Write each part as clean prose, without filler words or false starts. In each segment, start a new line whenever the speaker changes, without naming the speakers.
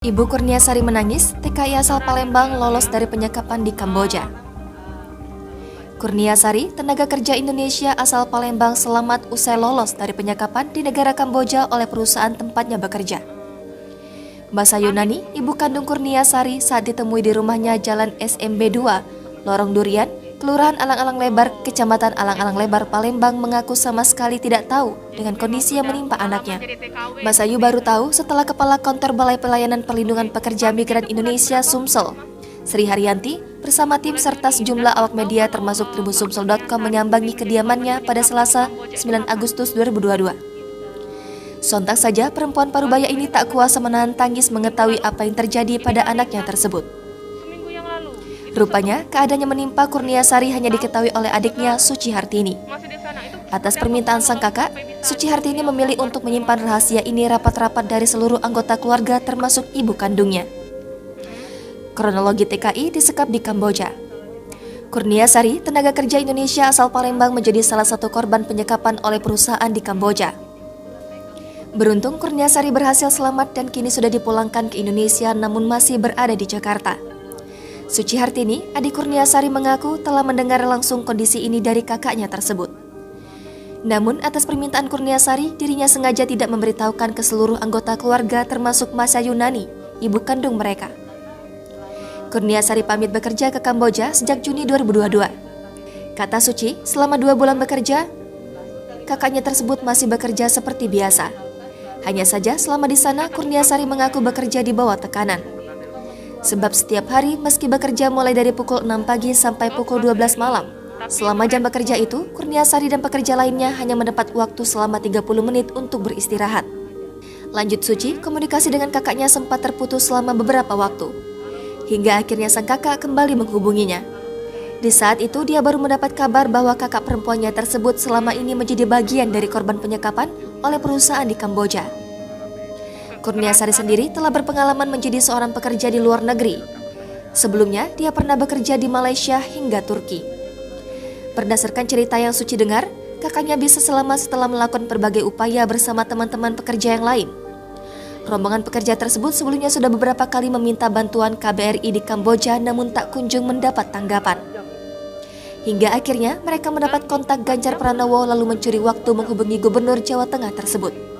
Ibu Kurniasari menangis, TKI asal Palembang lolos dari penyekapan di Kamboja. Kurniasari, tenaga kerja Indonesia asal Palembang selamat usai lolos dari penyekapan di negara Kamboja oleh perusahaan tempatnya bekerja. Mbak Yunani, ibu kandung Kurniasari saat ditemui di rumahnya Jalan SMB 2, Lorong Durian, Kelurahan Alang-Alang Lebar, Kecamatan Alang-Alang Lebar, Palembang mengaku sama sekali tidak tahu dengan kondisi yang menimpa anaknya. Mbak Sayu baru tahu setelah Kepala Kantor Balai Pelayanan Perlindungan Pekerja Migran Indonesia Sumsel, Sri Haryanti, bersama tim serta sejumlah awak media termasuk tribusumsel.com menyambangi kediamannya pada Selasa 9 Agustus 2022. Sontak saja perempuan parubaya ini tak kuasa menahan tangis mengetahui apa yang terjadi pada anaknya tersebut. Rupanya, keadaannya menimpa Kurniasari hanya diketahui oleh adiknya Suci Hartini. Atas permintaan sang kakak, Suci Hartini memilih untuk menyimpan rahasia ini rapat-rapat dari seluruh anggota keluarga termasuk ibu kandungnya. Kronologi TKI disekap di Kamboja. Kurniasari, tenaga kerja Indonesia asal Palembang menjadi salah satu korban penyekapan oleh perusahaan di Kamboja. Beruntung Kurniasari berhasil selamat dan kini sudah dipulangkan ke Indonesia namun masih berada di Jakarta. Suci Hartini, adik Kurniasari mengaku telah mendengar langsung kondisi ini dari kakaknya tersebut. Namun atas permintaan Kurniasari, dirinya sengaja tidak memberitahukan ke seluruh anggota keluarga termasuk Mbak Yunani, ibu kandung mereka. Kurniasari pamit bekerja ke Kamboja sejak Juni 2022. Kata Suci, selama 2 bulan bekerja, kakaknya tersebut masih bekerja seperti biasa. Hanya saja selama di sana, Kurniasari mengaku bekerja di bawah tekanan. Sebab setiap hari meski bekerja mulai dari pukul 6 pagi sampai pukul 12 malam. Selama jam bekerja itu, Kurniasari dan pekerja lainnya hanya mendapat waktu selama 30 menit untuk beristirahat. Lanjut Suci, komunikasi dengan kakaknya sempat terputus selama beberapa waktu. Hingga akhirnya sang kakak kembali menghubunginya. Di saat itu dia baru mendapat kabar bahwa kakak perempuannya tersebut selama ini menjadi bagian dari korban penyekapan oleh perusahaan di Kamboja. Kurniasari sendiri telah berpengalaman menjadi seorang pekerja di luar negeri. Sebelumnya, dia pernah bekerja di Malaysia hingga Turki. Berdasarkan cerita yang Suci dengar, kakaknya bisa selamat setelah melakukan berbagai upaya bersama teman-teman pekerja yang lain. Rombongan pekerja tersebut sebelumnya sudah beberapa kali meminta bantuan KBRI di Kamboja namun tak kunjung mendapat tanggapan. Hingga akhirnya mereka mendapat kontak Ganjar Pranowo lalu mencuri waktu menghubungi Gubernur Jawa Tengah tersebut.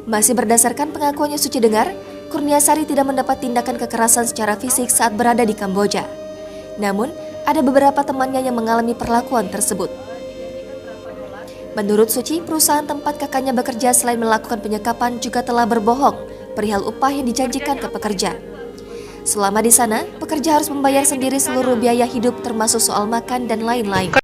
Masih berdasarkan pengakuannya Suci dengar, Kurniasari tidak mendapat tindakan kekerasan secara fisik saat berada di Kamboja. Namun, ada beberapa temannya yang mengalami perlakuan tersebut. Menurut Suci, perusahaan tempat kakaknya bekerja selain melakukan penyekapan juga telah berbohong perihal upah yang dijanjikan ke pekerja. Selama di sana, pekerja harus membayar sendiri seluruh biaya hidup termasuk soal makan dan lain-lain.